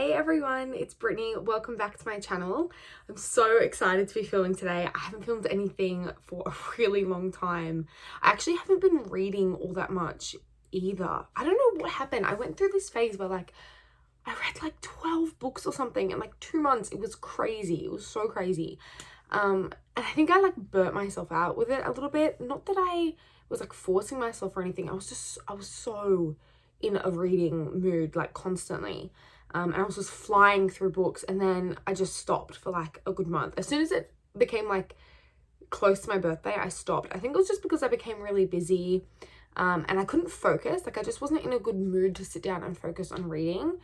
Hey everyone, it's Brittany. Welcome back to my channel. I'm so excited to be filming today. I haven't filmed anything for a really long time. I actually haven't been reading all that much either. I don't know what happened. I went through this phase where I read 12 books or something in 2 months. It was crazy. It was so crazy. And I think I burnt myself out with it a little bit. Not that I was forcing myself or anything. I was so in a reading mood constantly. And I was just flying through books, and then I just stopped for a good month. As soon as it became close to my birthday, I stopped. I think it was just because I became really busy, and I couldn't focus. I just wasn't in a good mood to sit down and focus on reading.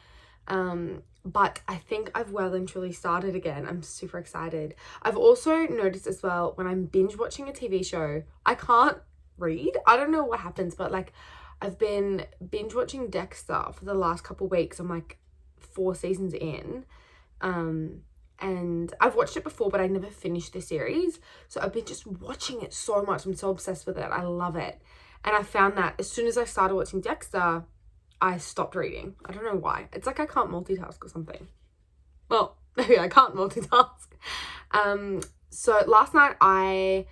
But I think I've well and truly started again. I'm super excited. I've also noticed as well, when I'm binge watching a TV show, I can't read. I don't know what happens, but I've been binge watching Dexter for the last couple weeks. I'm 4 seasons in, and I've watched it before, but I never finished the series, so I've been just watching it so much. I'm so obsessed with it. I love it. And I found that as soon as I started watching Dexter, I stopped reading. I don't know why. It's I can't multitask or something. Well, maybe I can't multitask. So last night I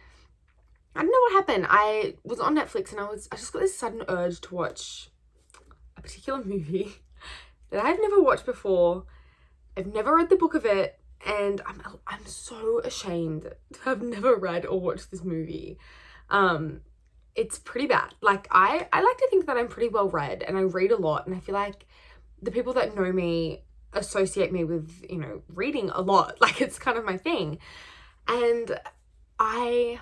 don't know what happened. I was on Netflix and I just got this sudden urge to watch a particular movie that I've never watched before. I've never read the book of it, and I'm so ashamed to have never read or watched this movie. It's pretty bad. I like to think that I'm pretty well read and I read a lot, and I feel like the people that know me associate me with, reading a lot. It's kind of my thing. And I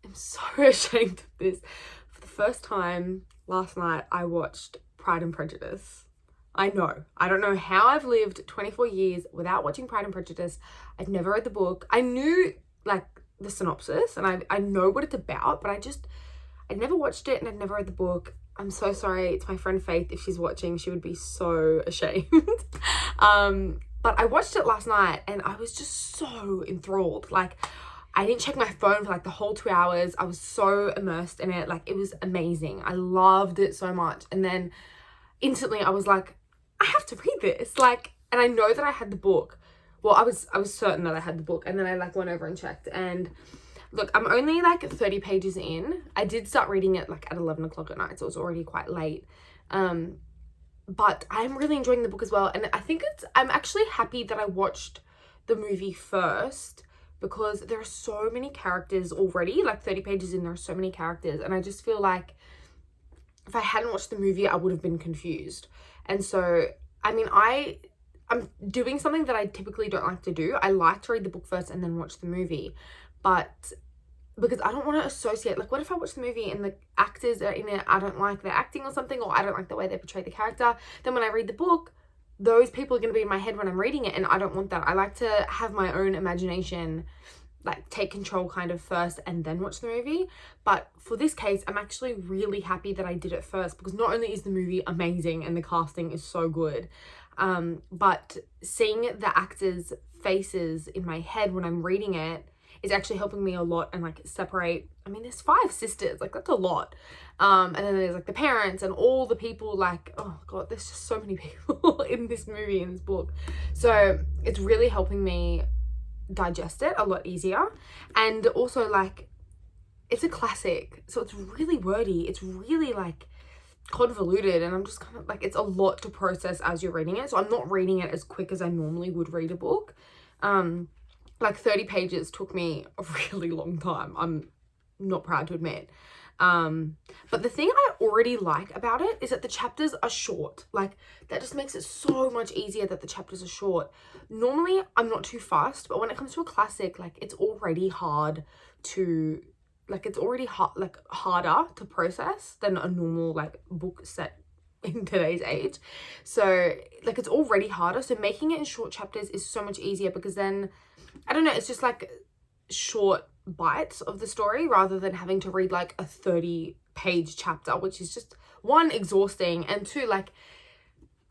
am so ashamed of this. For the first time last night, I watched Pride and Prejudice. I know. I don't know how I've lived 24 years without watching Pride and Prejudice. I've never read the book. I knew the synopsis and I know what it's about, but I'd never watched it and I'd never read the book. I'm so sorry. It's my friend Faith. If she's watching, she would be so ashamed. But I watched it last night and I was just so enthralled. I didn't check my phone for the whole 2 hours. I was so immersed in it. It was amazing. I loved it so much. And then instantly I was I have to read this. And I know that I had the book. Well, I was certain that I had the book, and then I went over and checked, and look, I'm only 30 pages in. I did start reading it at 11 o'clock at night, so it was already quite late. But I'm really enjoying the book as well, and I think I'm actually happy that I watched the movie first, because there are so many characters already. 30 pages in, there are so many characters, and I just feel if I hadn't watched the movie, I would have been confused. And so, I mean, I'm doing something that I typically don't like to do. I like to read the book first and then watch the movie. But because I don't want to associate, what if I watch the movie and the actors are in it, I don't like their acting or something, or I don't like the way they portray the character. Then when I read the book, those people are going to be in my head when I'm reading it, and I don't want that. I like to have my own imagination, take control kind of first and then watch the movie. But for this case, I'm actually really happy that I did it first, because not only is the movie amazing and the casting is so good, but seeing the actors' faces in my head when I'm reading it is actually helping me a lot, and separate. I mean, there's 5 sisters, that's a lot. And then there's the parents and all the people, oh god, there's just so many people in this movie, in this book. So it's really helping me digest it a lot easier. And also it's a classic, so it's really wordy, it's really convoluted, and I'm just kind of it's a lot to process as you're reading it. So I'm not reading it as quick as I normally would read a book. 30 pages took me a really long time, I'm not proud to admit. But the thing I already like about it is that the chapters are short. That just makes it so much easier that the chapters are short. Normally I'm not too fast, but when it comes to a classic, it's already hard to it's already harder to process than a normal book set in today's age. So it's already harder, so making it in short chapters is so much easier, because then I don't know, it's just short bites of the story, rather than having to read a 30-page chapter, which is just, 1, exhausting, and 2,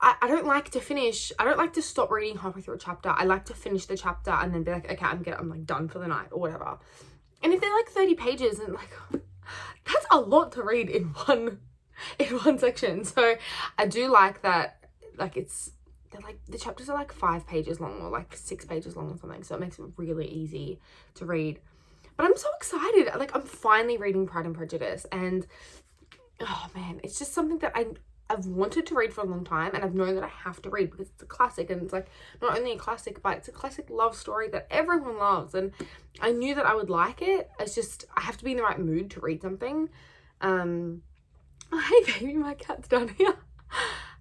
I don't like to stop reading halfway through a chapter. I like to finish the chapter and then be okay, I'm done for the night or whatever. And if they're 30 pages, and that's a lot to read in one section. So I do like that, it's they're like, the chapters are like 5 pages long or like 6 pages long or something. So it makes it really easy to read. But I'm so excited. Like, I'm finally reading Pride and Prejudice, and oh man, it's just something that I've wanted to read for a long time, and I've known that I have to read because it's a classic, and it's like not only a classic, but it's a classic love story that everyone loves, and I knew that I would like it. It's just, I have to be in the right mood to read something. Hey baby, my cat's down here.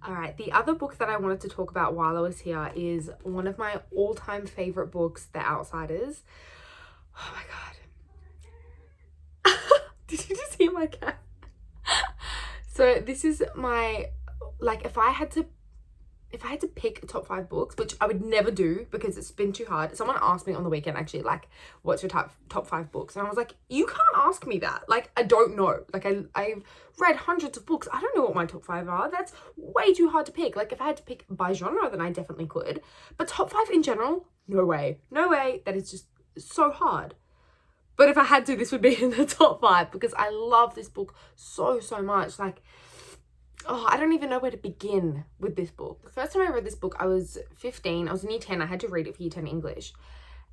All right, the other book that I wanted to talk about while I was here is one of my all-time favorite books, The Outsiders. Oh my god. Did you just hear my cat? So this is my, like, if I had to pick top 5 books, which I would never do because it's been too hard. Someone asked me on the weekend, actually, like, what's your top 5 books? And I was like, you can't ask me that. Like, I don't know. Like, I've read hundreds of books. I don't know what my top 5 are. That's way too hard to pick. Like, if I had to pick by genre, then I definitely could. But top 5 in general, no way. No way. That is just so hard. But if I had to, this would be in the top 5 because I love this book so, so much. Like, oh, I don't even know where to begin with this book. The first time I read this book, I was 15. I was in year 10. I had to read it for year 10 English.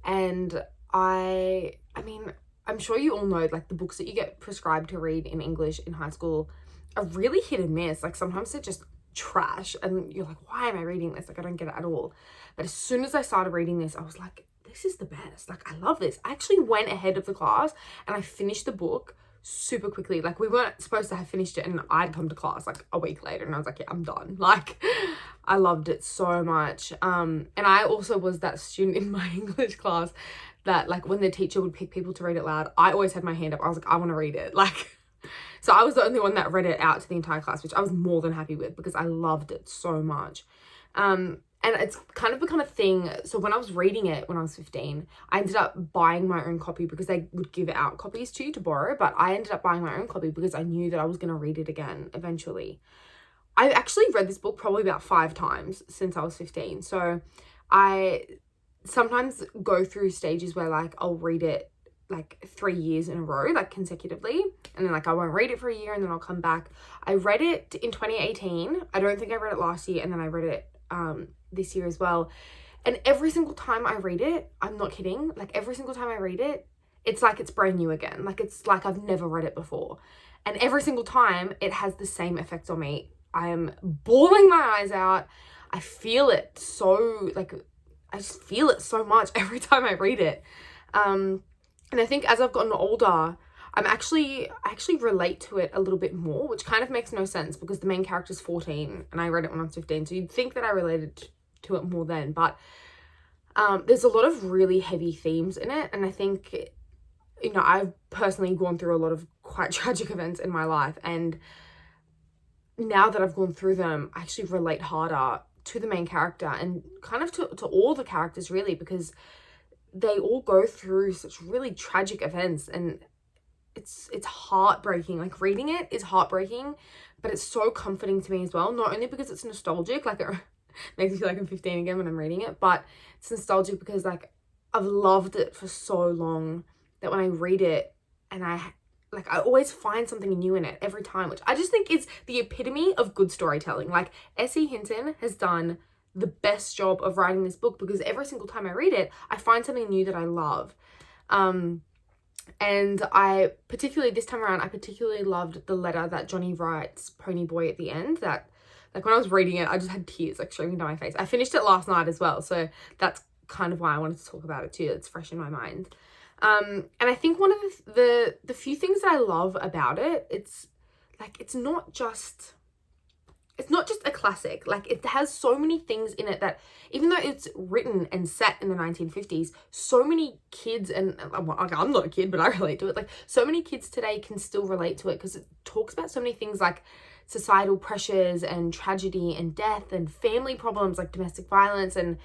And I mean, I'm sure you all know, like, the books that you get prescribed to read in English in high school are really hit and miss. Like, sometimes they're just trash and you're like, why am I reading this? Like, I don't get it at all. But as soon as I started reading this, I was like, this is the best. Like, I love this. I actually went ahead of the class and I finished the book super quickly. Like, we weren't supposed to have finished it and I'd come to class like a week later and I was like, yeah, I'm done. Like, I loved it so much. And I also was that student in my English class that, like, when the teacher would pick people to read it loud, I always had my hand up. I was like, I want to read it. Like, so I was the only one that read it out to the entire class, which I was more than happy with because I loved it so much. And it's kind of become a thing. So when I was reading it when I was 15, I ended up buying my own copy because they would give out copies to you to borrow. But I ended up buying my own copy because I knew that I was going to read it again eventually. I've actually read this book probably about 5 times since I was 15. So I sometimes go through stages where, like, I'll read it like 3 years in a row, like consecutively. And then, like, I won't read it for a year and then I'll come back. I read it in 2018. I don't think I read it last year. And then I read it this year as well, and every single time I read it, I'm not kidding, like, every single time I read it, it's like it's brand new again. Like, it's like I've never read it before, and every single time it has the same effect on me. I am bawling my eyes out. I feel it so, like, I just feel it so much every time I read it. And I think as I've gotten older, I actually relate to it a little bit more, which kind of makes no sense because the main character's 14 and I read it when I was 15. So you'd think that I related to it more then, but there's a lot of really heavy themes in it. And I think, you know, I've personally gone through a lot of quite tragic events in my life. And now that I've gone through them, I actually relate harder to the main character and kind of to all the characters, really, because they all go through such really tragic events, and it's heartbreaking. Like, reading it is heartbreaking, but it's so comforting to me as well. Not only because it's nostalgic, like, it makes me feel like I'm 15 again when I'm reading it, but it's nostalgic because, like, I've loved it for so long that when I read it and I always find something new in it every time, which I just think is the epitome of good storytelling. Like, S.E. Hinton has done the best job of writing this book because every single time I read it, I find something new that I love. And I particularly, this time around, I particularly loved the letter that Johnny writes Ponyboy at the end. That, like, when I was reading it, I just had tears, like, streaming down my face. I finished it last night as well, so that's kind of why I wanted to talk about it too. It's fresh in my mind. And I think one of the few things that I love about it, it's like, it's not just a classic. Like, it has so many things in it that, even though it's written and set in the 1950s, so many kids, and well, I'm not a kid, but I relate to it. Like, so many kids today can still relate to it because it talks about so many things like societal pressures and tragedy and death and family problems like domestic violence and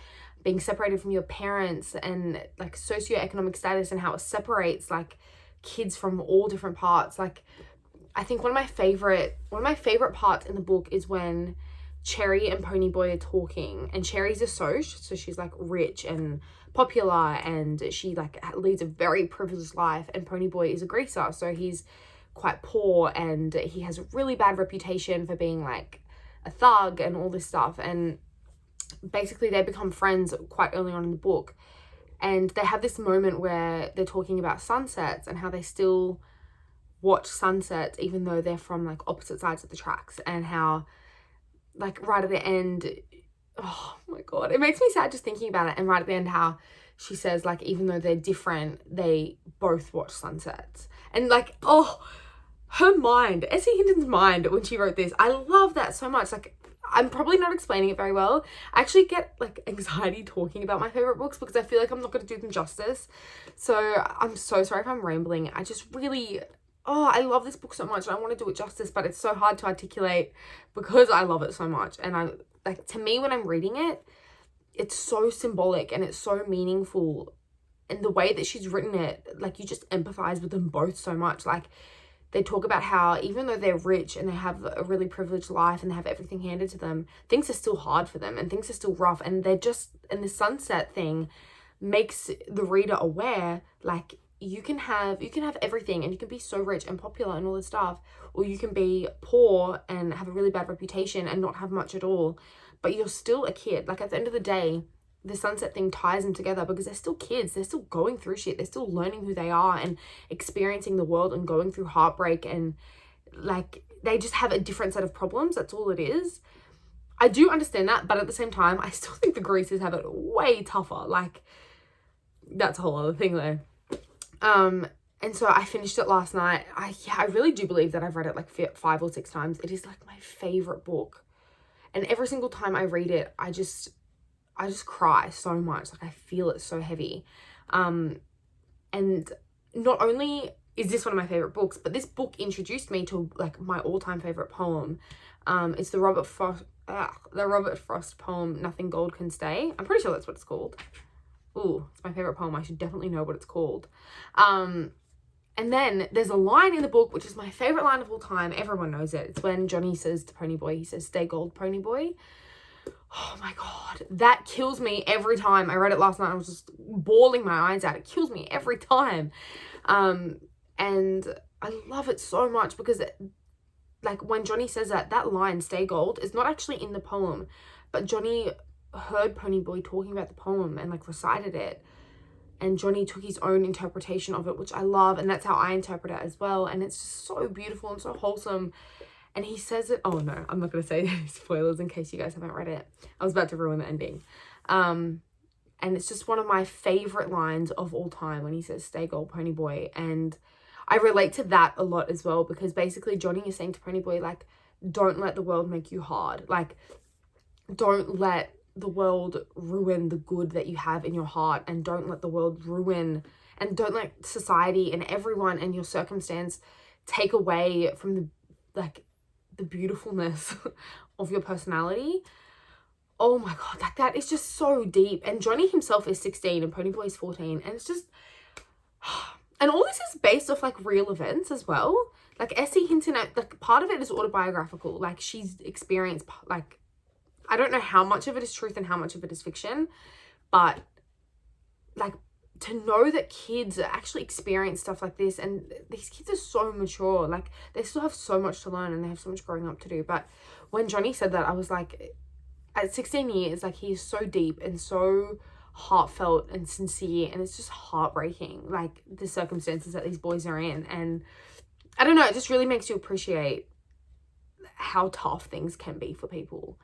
being separated from your parents and, like, socioeconomic status and how it separates, like, kids from all different parts. Like, I think one of my favorite parts in the book is when Cherry and Ponyboy are talking, and Cherry's a soc, so she's, like, rich and popular, and she, like, leads a very privileged life, and Ponyboy is a greaser, so he's quite poor and he has a really bad reputation for being, like, a thug and all this stuff. And basically they become friends quite early on in the book. And they have this moment where they're talking about sunsets and how they still watch sunsets even though they're from like opposite sides of the tracks, and how like right at the end, oh my god, it makes me sad just thinking about it. And right at the end, how she says like even though they're different, they both watch sunsets. And like, oh, her mind, S.E. Hinton's mind when she wrote this, I love that so much. Like, I'm probably not explaining it very well. I actually get like anxiety talking about my favorite books because I feel like I'm not going to do them justice. So I'm so sorry if I'm rambling. I just really, I love this book so much and I want to do it justice, but it's so hard to articulate because I love it so much. And I like, to me, when I'm reading it, it's so symbolic and it's so meaningful. And the way that she's written it, like, you just empathize with them both so much. Like, they talk about how even though they're rich and they have a really privileged life and they have everything handed to them, things are still hard for them and things are still rough. And they're just, and the sunset thing makes the reader aware, like, you can have everything and you can be so rich and popular and all this stuff, or you can be poor and have a really bad reputation and not have much at all, but you're still a kid. Like, at the end of the day, the sunset thing ties them together because they're still kids. They're still going through shit. They're still learning who they are and experiencing the world and going through heartbreak, and like, they just have a different set of problems. That's all it is. I do understand that, but at the same time, I still think the Greases have it way tougher. Like, that's a whole other thing though. And so I finished it last night. I really do believe that I've read it like 5 or 6 times. It is like my favorite book. And every single time I read it, I just cry so much. Like, I feel it so heavy. And not only is this one of my favorite books, but this book introduced me to like my all-time favorite poem. It's the Robert Frost poem, Nothing Gold Can Stay. I'm pretty sure that's what it's called. Ooh, it's my favorite poem. I should definitely know what it's called. And then there's a line in the book, which is my favorite line of all time. Everyone knows it. It's when Johnny says to Ponyboy, he says, "Stay gold, Ponyboy." Oh my god, that kills me every time. I read it last night. I was just bawling my eyes out. It kills me every time. And I love it so much because like, when Johnny says that line, "Stay gold," is not actually in the poem, but Johnny heard Ponyboy talking about the poem and like recited it, and Johnny took his own interpretation of it, which I love, and that's how I interpret it as well. And it's just so beautiful and so wholesome. And he says it, oh no, I'm not going to say spoilers in case you guys haven't read it. I was about to ruin the ending. And it's just one of my favorite lines of all time when he says, "Stay gold, Ponyboy." And I relate to that a lot as well, because basically Johnny is saying to Ponyboy, like, don't let the world make you hard. Like, don't let the world ruin the good that you have in your heart, and don't let the world ruin, and don't let society and everyone and your circumstance take away from the beautifulness of your personality. Oh my god, like, that is just so deep. And Johnny himself is 16 and Ponyboy is 14, and it's just, and all this is based off like real events as well. Like, S.E. Hinton, like, part of it is autobiographical. Like, she's experienced, like, I don't know how much of it is truth and how much of it is fiction, but like, to know that kids actually experience stuff like this, and these kids are so mature, like, they still have so much to learn and they have so much growing up to do. But when Johnny said that, I was like, at 16 years, like, he is so deep and so heartfelt and sincere, and it's just heartbreaking, like, the circumstances that these boys are in. And I don't know, it just really makes you appreciate how tough things can be for people.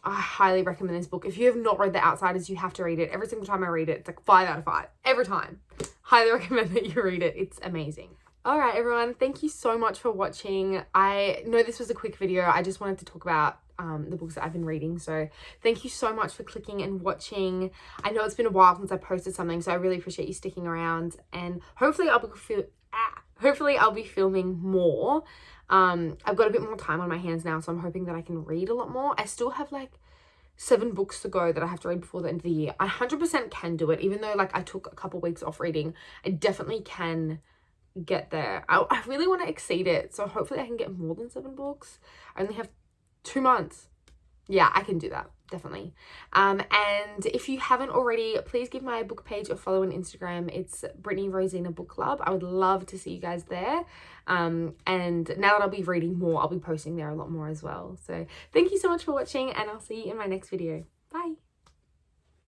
I highly recommend this book. If you have not read The Outsiders, you have to read it. Every single time I read it, it's like 5 out of 5. Every time. Highly recommend that you read it. It's amazing. Alright everyone, thank you so much for watching. I know this was a quick video. I just wanted to talk about the books that I've been reading. So thank you so much for clicking and watching. I know it's been a while since I posted something, so I really appreciate you sticking around. And hopefully I'll be filming more. I've got a bit more time on my hands now, so I'm hoping that I can read a lot more. I still have like 7 books to go that I have to read before the end of the year. I 100% can do it, even though like I took a couple weeks off reading. I definitely can get there. I really want to exceed it, so hopefully I can get more than 7 books. I only have 2 months. Yeah, I can do that. definitely. And if you haven't already, please give my book page a follow on Instagram. It's Brittany Rosina Book Club. I would love to see you guys there. And now that I'll be reading more, I'll be posting there a lot more as well. So thank you so much for watching, and I'll see you in my next video.